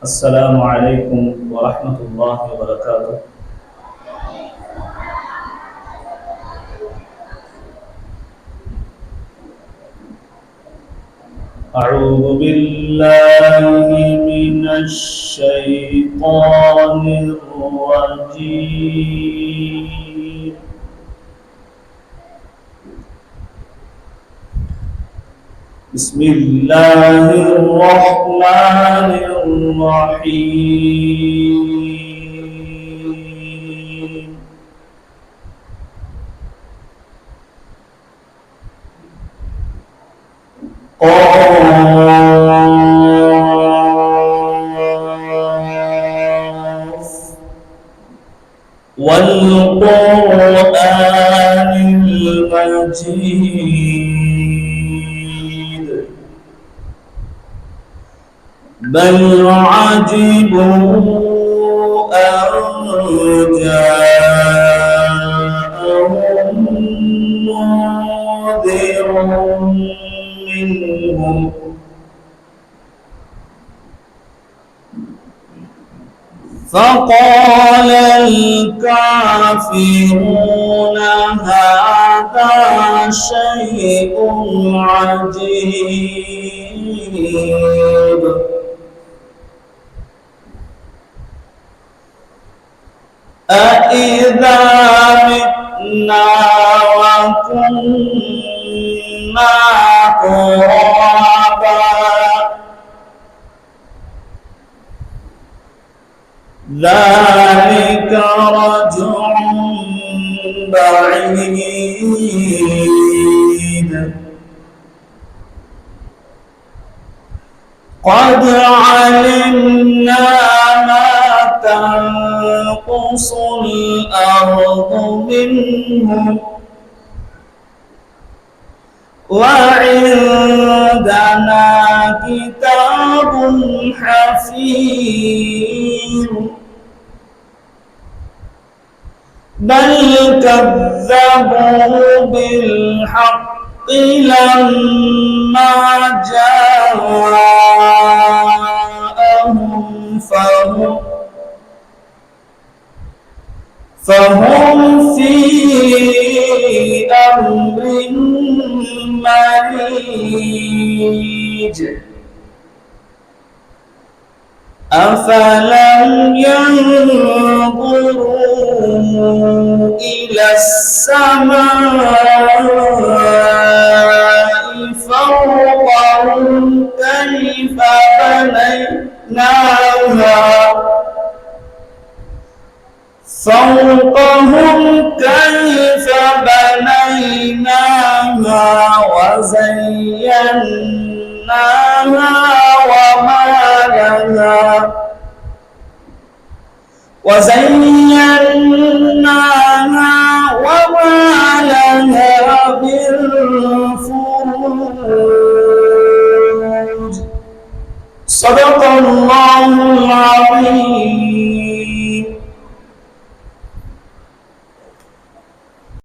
السلام عليكم ورحمة الله وبركاته. أعوذ بالله من الشيطان الرجيم. بسم الله الرحمن الرحيم. قاف والقرآن المجيد بل عجبوا أن جاءهم منذر منهم فقال الكافرون هذا شيء عجيب. أإذا متنا وكنا ترابا ذلك رجع بعيد. قد علمنا ما تنقص الأرض منهم وعندنا كتاب حفيظ بل كذبوا بالحق لما جاءهم فهم في أمر مريج. أفلم ينظروا إلى السماء فوقهم كيف بنيناها وزيناها وما لها من فروج. صدق الله العظيم.